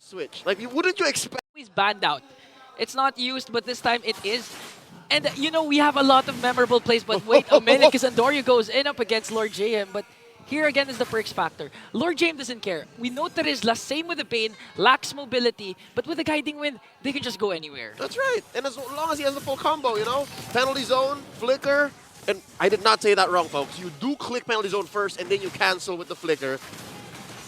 switch. Like, wouldn't you expect? Always banned out. It's not used, but this time it is. And you know, we have a lot of memorable plays, but wait a minute, because Andorio goes in up against Lord JM, but here again is the perks factor. Lord JM doesn't care. We note that his same with the Pain, lacks mobility, but with the Guiding Wind, they can just go anywhere. That's right. And as long as he has the full combo, you know, penalty zone, flicker, and I did not say that wrong, folks. You do click penalty zone first, and then you cancel with the flicker.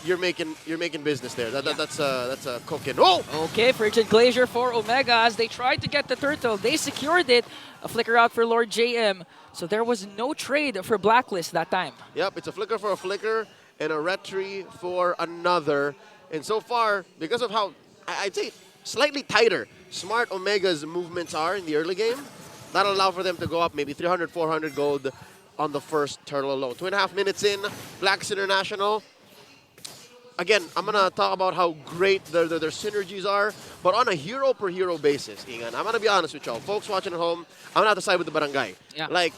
You're making business there. That's a cooking. Oh! Okay, Frigid Glacier for Omega as they tried to get the turtle. They secured it. A flicker out for Lord JM. So there was no trade for Blacklist that time. Yep, it's a flicker for a flicker and a retry for another. And so far, because of how, I'd say, slightly tighter smart Omega's movements are in the early game, that'll allow for them to go up maybe 300, 400 gold on the first turtle alone. 2.5 minutes in, Blacks International. Again, I'm going to talk about how great their synergies are, but on a hero-per-hero basis, Ingan, I'm going to be honest with y'all. Folks watching at home, I'm going to have to side with the barangay. Yeah. Like,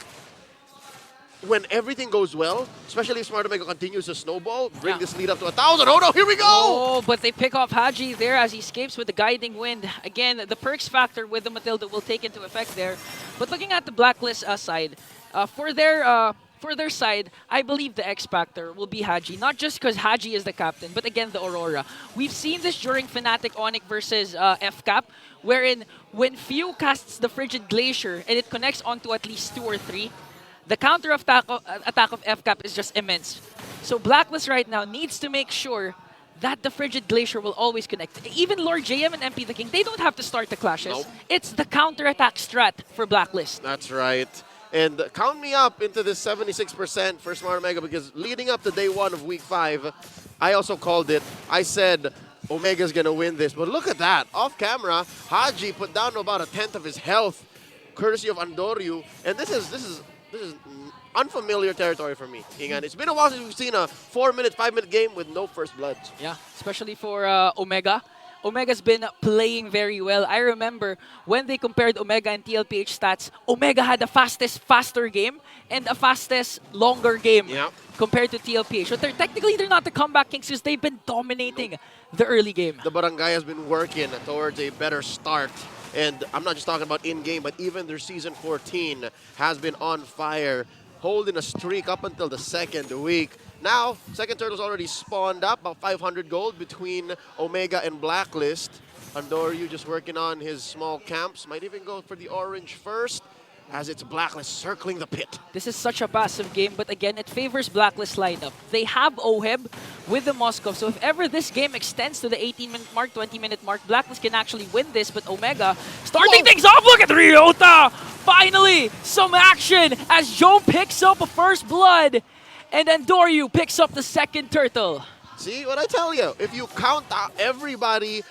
when everything goes well, especially if Smart Omega continues to snowball, bring this lead up to 1,000. Oh no, here we go! Oh, but they pick off Haji there as he escapes with the Guiding Wind. Again, the perks factor with the Matilda will take into effect there. But looking at the Blacklist side, for their side, I believe the X Factor will be Haji. Not just because Haji is the captain, but again, the Aurora. We've seen this during Fnatic Onyx versus FCAP, wherein when Few casts the Frigid Glacier and it connects onto at least 2 or 3, the counter attack of FCAP is just immense. So Blacklist right now needs to make sure that the Frigid Glacier will always connect. Even Lord JM and MP the King, they don't have to start the clashes. Nope. It's the counter attack strat for Blacklist. That's right. And count me up into this 76% for Smart Omega because leading up to day 1 of week 5, I also called it. I said Omega's going to win this. But look at that. Off camera, Haji put down about 1/10 of his health, courtesy of Andoryu. And this is unfamiliar territory for me, Ingan. It's been a while since we've seen a 4-minute, 5-minute game with no first bloods. Yeah, especially for Omega. Omega's been playing very well. I remember when they compared Omega and TLPH stats, Omega had the faster game and a fastest, longer game compared to TLPH. So technically, they're not the comeback kings because they've been dominating the early game. The barangay has been working towards a better start. And I'm not just talking about in-game, but even their Season 14 has been on fire, holding a streak up until the 2nd week. Now, second turtle's already spawned up, about 500 gold between Omega and Blacklist. Andoryu just working on his small camps. Might even go for the orange first, as it's Blacklist circling the pit. This is such a passive game, but again, it favors Blacklist lineup. They have Oheb with the Moskov, so if ever this game extends to the 18-minute mark, 20-minute mark, Blacklist can actually win this, but Omega starting things off. Look at Ryota! Finally, some action as Joe picks up a first blood. And Andoryu picks up the second turtle. See what I tell you? If you count out everybody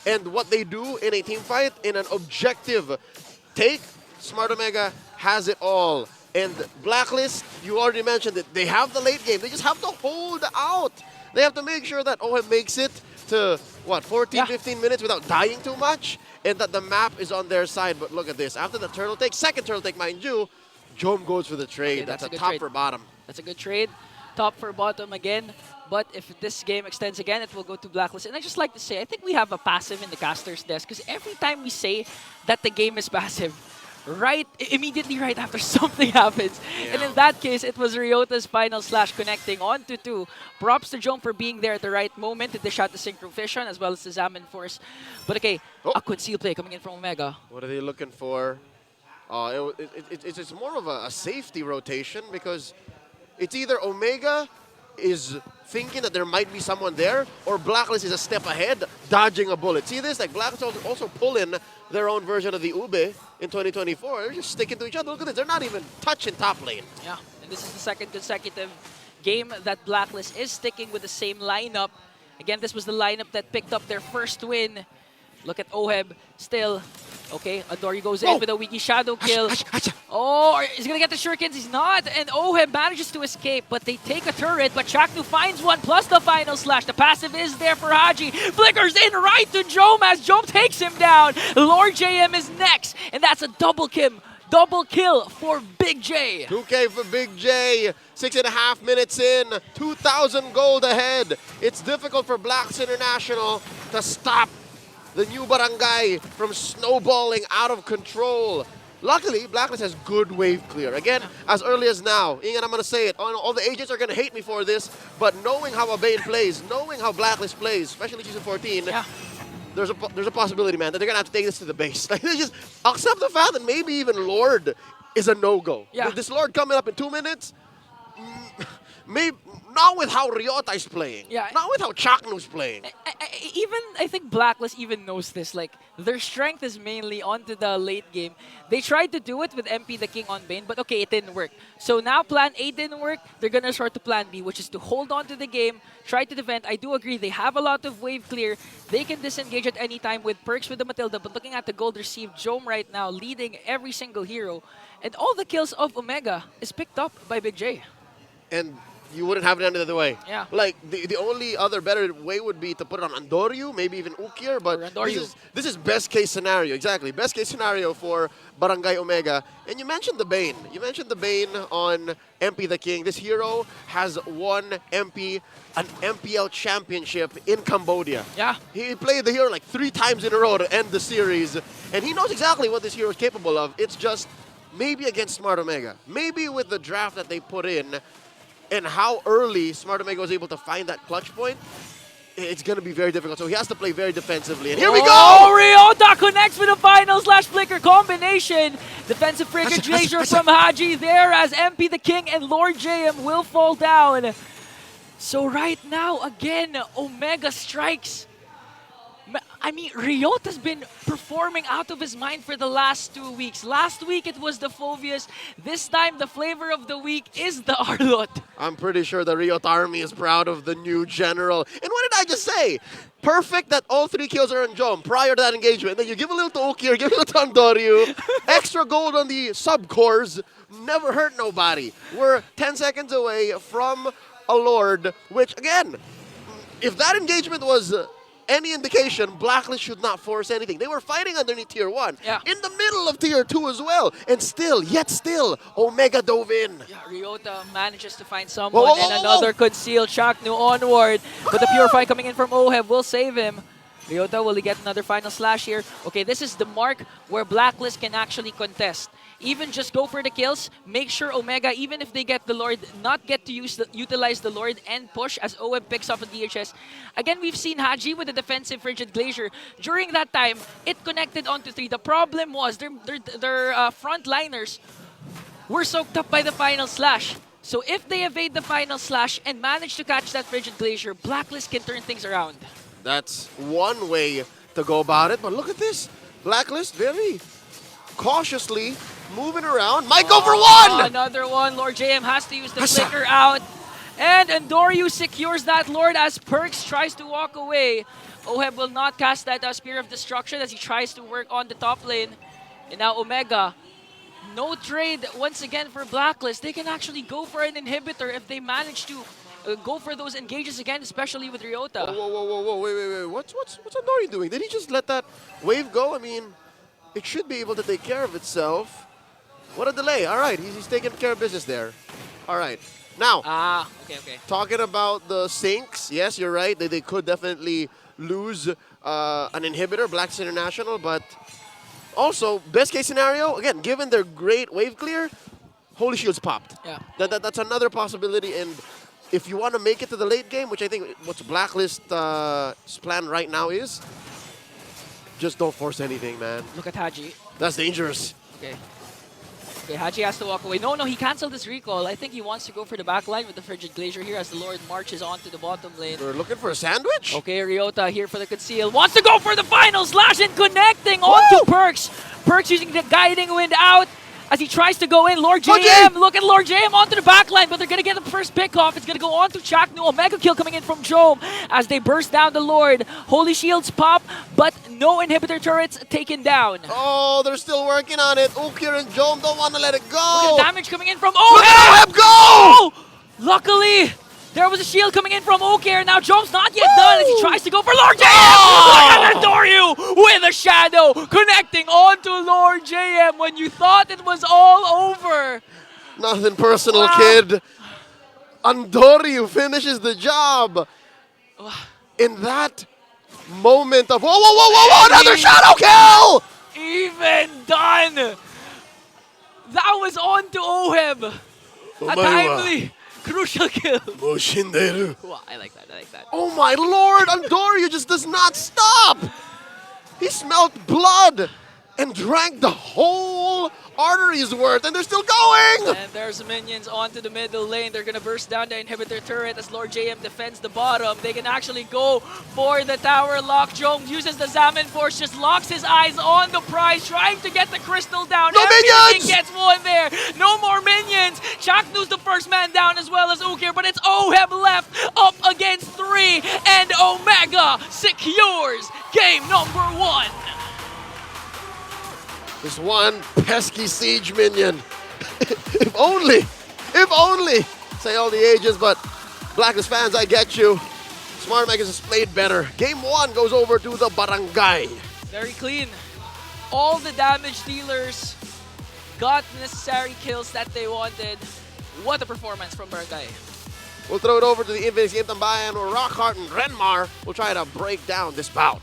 and what they do in a team fight in an objective take, Smart Omega has it all. And Blacklist, you already mentioned it, they have the late game. They just have to hold out. They have to make sure that OM makes it to, what, 14, 15 minutes without dying too much, and that the map is on their side. But look at this. After the turtle take, second turtle take, mind you, Jom goes for the trade. Okay, that's a top trade. for bottom. That's a good trade. Top for bottom again. But if this game extends again, it will go to Blacklist. And I just like to say, I think we have a passive in the caster's desk. Because every time we say that the game is passive, immediately right after something happens. Yeah. And in that case, it was Ryota's final slash connecting on to 2. Props to Jom for being there at the right moment to dish out the Synchro Vision as well as the Zamin Force. But okay, a conceal play coming in from Omega. What are they looking for? It's more of a safety rotation because it's either Omega is thinking that there might be someone there or Blacklist is a step ahead, dodging a bullet. See this? Like Blacklist also pulling their own version of the Ube in 2024. They're just sticking to each other. Look at this. They're not even touching top lane. Yeah, and this is the second consecutive game that Blacklist is sticking with the same lineup. Again, this was the lineup that picked up their first win. Look at Oheb still. Okay, Andoryu goes in with a Wiki Shadow kill. Oh, he's gonna get the shurikens. He's not. And Oheb manages to escape, but they take a turret. But Chaknu finds one plus the final slash. The passive is there for Haji. Flickers in right to Jom as Jom takes him down. Lord JM is next. And that's a double kill for Big. Big J. 2K for Big J. 6.5 minutes in. 2,000 gold ahead. It's difficult for Blacks International to stop the new barangay from snowballing out of control. Luckily, Blacklist has good wave clear. Again, as early as now, Ingan, I'm going to say it. All the agents are going to hate me for this, but knowing how Abane plays, knowing how Blacklist plays, especially Season 14, there's a possibility, man, that they're going to have to take this to the base. Like, they just accept the fact that maybe even Lord is a no-go. Yeah. This Lord coming up in 2 minutes, maybe not with how Ryota is playing. Yeah. Not with how Chaknu's playing. I think Blacklist even knows this. Like, their strength is mainly onto the late game. They tried to do it with MP the King on Bane, but okay, it didn't work. So now plan A didn't work. They're gonna resort to plan B, which is to hold on to the game, try to defend. I do agree they have a lot of wave clear. They can disengage at any time with perks with the Matilda, but looking at the gold received, Jome right now leading every single hero. And all the kills of Omega is picked up by Big J. And you wouldn't have it any other way. Yeah. Like, the only other better way would be to put it on Andoryu, maybe even Ukir, but this is best case scenario. Exactly. Best case scenario for Barangay Omega. And you mentioned the Bane. You mentioned the Bane on MP the King. This hero has won an MPL championship in Cambodia. Yeah. He played the hero like 3 times in a row to end the series. And he knows exactly what this hero is capable of. It's just maybe against Smart Omega. Maybe with the draft that they put in, and how early Smart Omega was able to find that clutch point, it's going to be very difficult. So he has to play very defensively. And here we go! Oh, Ryota connects with a final slash flicker combination. Defensive frigate Glacier from Haji there as MP the King and Lord JM will fall down. So right now, again, Omega strikes. I mean, Ryota's been performing out of his mind for the last 2 weeks. Last week, it was the Phobius. This time, the flavor of the week is the Arlot. I'm pretty sure the Ryota army is proud of the new general. And what did I just say? Perfect that all 3 kills are on Jome prior to that engagement. Then you give a little to Ukir, give a little to Andoryu. Extra gold on the sub-cores. Never hurt nobody. We're 10 seconds away from a Lord, which, again, if that engagement was any indication, Blacklist should not force anything. They were fighting underneath Tier 1. Yeah. In the middle of Tier 2 as well. And still, Omega dove in. Yeah, Ryota manages to find someone and another concealed Chaknu onward. But the Purify coming in from Oheb will save him. Ryota, will he get another final slash here? Okay, this is the mark where Blacklist can actually contest. Even just go for the kills. Make sure Omega, even if they get the Lord, not get to utilize the Lord and push as OM picks up a DHS. Again, we've seen Haji with the defensive Frigid Glacier. During that time, it connected onto 3. The problem was their frontliners were soaked up by the final slash. So if they evade the final slash and manage to catch that Frigid Glacier, Blacklist can turn things around. That's one way to go about it, but look at this. Blacklist very cautiously moving around. Might go for 1! Another one. Lord JM has to use the flicker out. And Andoryu secures that Lord as Perks tries to walk away. Oheb will not cast that Spear of Destruction as he tries to work on the top lane. And now Omega. No trade once again for Blacklist. They can actually go for an inhibitor if they manage to go for those engages again, especially with Ryota. Whoa, wait. What's Andoryu doing? Did he just let that wave go? I mean, it should be able to take care of itself. What a delay. All right, he's taking care of business there. All right. Now, okay. Talking about the sinks, yes, you're right. They could definitely lose an inhibitor, Blacks International, but also, best case scenario, again, given their great wave clear, Holy Shield's popped. Yeah. That's another possibility, and if you want to make it to the late game, which I think what's Blacklist's plan right now is, just don't force anything, man. Look at Haji. That's dangerous. Okay, Haji has to walk away. No, he canceled his recall. I think he wants to go for the back line with the Frigid Glacier here as the Lord marches onto the bottom lane. We're looking for a sandwich? Okay, Ryota here for the conceal. Wants to go for the final slash and connecting onto Perks. Perks using the Guiding Wind out as he tries to go in. Lord JM, look at Lord JM onto the back line, but they're going to get the first pick off. It's going to go on to Chaknu. Omega kill coming in from Jome as they burst down the Lord. Holy Shields pop, but no inhibitor turrets taken down. Oh, they're still working on it. Ukir and Jome don't want to let it go. Look at the damage coming in from Oheb. Look at Oheb go! Oh! Luckily, there was a shield coming in from Ukir. Now Jome's not yet done as he tries to go for Lord JM. Look at Andoryu with the shadow connecting onto Lord JM when you thought it was all over. Nothing personal, Wow. kid. Andoryu finishes the job. In that moment of, whoa, whoa, whoa, whoa, whoa, another shadow kill! Even done. That was on to Oheb. A timely, crucial kill. Wow, I like that. I like that. Oh my lord, Andoryu just does not stop! He smelled blood and drank the whole artery's worth, and they're still going! And there's minions onto the middle lane. They're gonna burst down the inhibitor turret as Lord JM defends the bottom. They can actually go for the tower lock. Jong uses the Zaman Force, just locks his eyes on the prize, trying to get the crystal down. No Everything minions! gets one there. No more minions. Chaknu's the first man down as well as Ukir, but it's Oheb left up against 3, and Omega secures game number 1. This one pesky siege minion. If only, say all the ages, but Blacklist fans, I get you. Smart Megas has played better. Game 1 goes over to the Barangay. Very clean. All the damage dealers got the necessary kills that they wanted. What a performance from Barangay. We'll throw it over to the Infinix Game Tambayan where Rockhart and Renmar will try to break down this bout.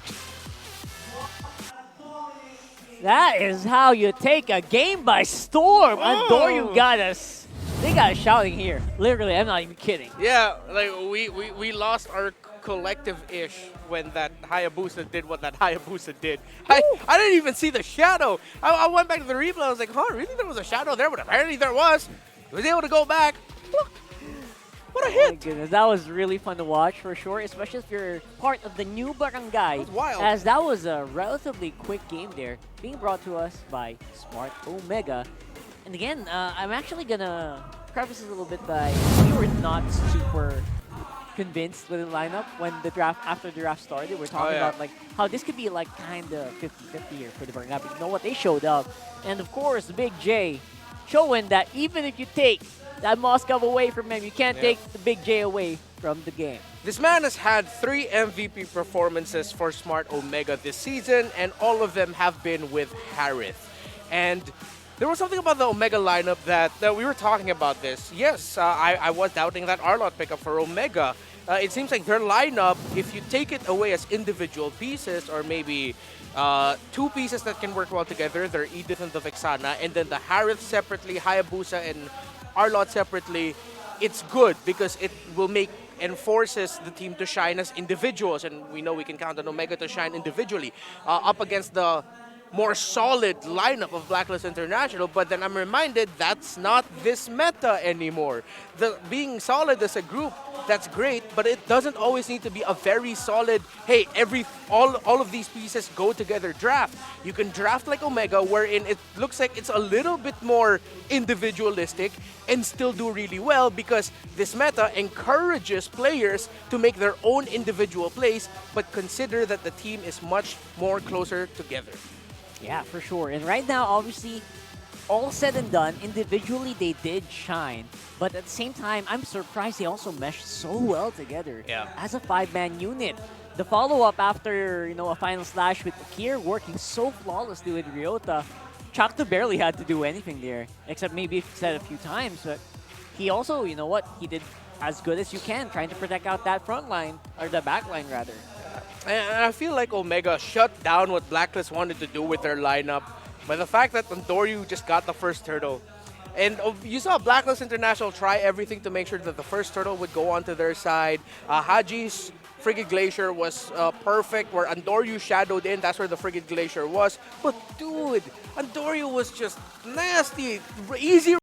That is how you take a game by storm. Andoryu got us. They got us shouting here. Literally, I'm not even kidding. Yeah, like we lost our collective-ish when that Hayabusa did what that Hayabusa did. I didn't even see the shadow. I went back to the replay. I was like, huh, really? There was a shadow there? But apparently there was. I was able to go back. What a hit! Oh my goodness, that was really fun to watch for sure, especially if you're part of the new Barangay. That was wild. As that was a relatively quick game there, being brought to us by Smart Omega. And again, I'm actually gonna preface this a little bit by we were not super convinced with the lineup when the draft, after the draft started. We're talking about like how this could be like kind of 50-50 here for the Barangay. But you know what? They showed up. And of course, Big J showing that even if you take that Moscow away from him, you can't take the Big J away from the game. This man has had 3 MVP performances for Smart Omega this season, and all of them have been with Harith. And there was something about the Omega lineup that we were talking about this. Yes, I was doubting that Arlot pickup for Omega. It seems like their lineup, if you take it away as individual pieces, or maybe 2 pieces that can work well together, they're Edith and the Vexana, and then the Harith separately, Hayabusa and Arlot separately, it's good because it will make and forces the team to shine as individuals, and we know we can count on Omega to shine individually up against the more solid lineup of Blacklist International. But then I'm reminded that's not this meta anymore. Being solid as a group, that's great, but it doesn't always need to be a very solid, hey, all of these pieces go together draft. You can draft like Omega, wherein it looks like it's a little bit more individualistic and still do really well because this meta encourages players to make their own individual plays, but consider that the team is much more closer together. Yeah, for sure. And right now, obviously, all said and done, individually they did shine. But at the same time, I'm surprised they also meshed so well together as a 5-man unit. The follow-up after, a final slash with Akir working so flawlessly with Ryota. Chakta barely had to do anything there, except maybe said a few times. But he also, he did as good as you can, trying to protect out that front line, or the back line rather. And I feel like Omega shut down what Blacklist wanted to do with their lineup by the fact that Andoryu just got the first turtle. And you saw Blacklist International try everything to make sure that the first turtle would go onto their side. Haji's Frigid Glacier was perfect, where Andoryu shadowed in. That's where the Frigid Glacier was. But dude, Andoryu was just nasty. Easy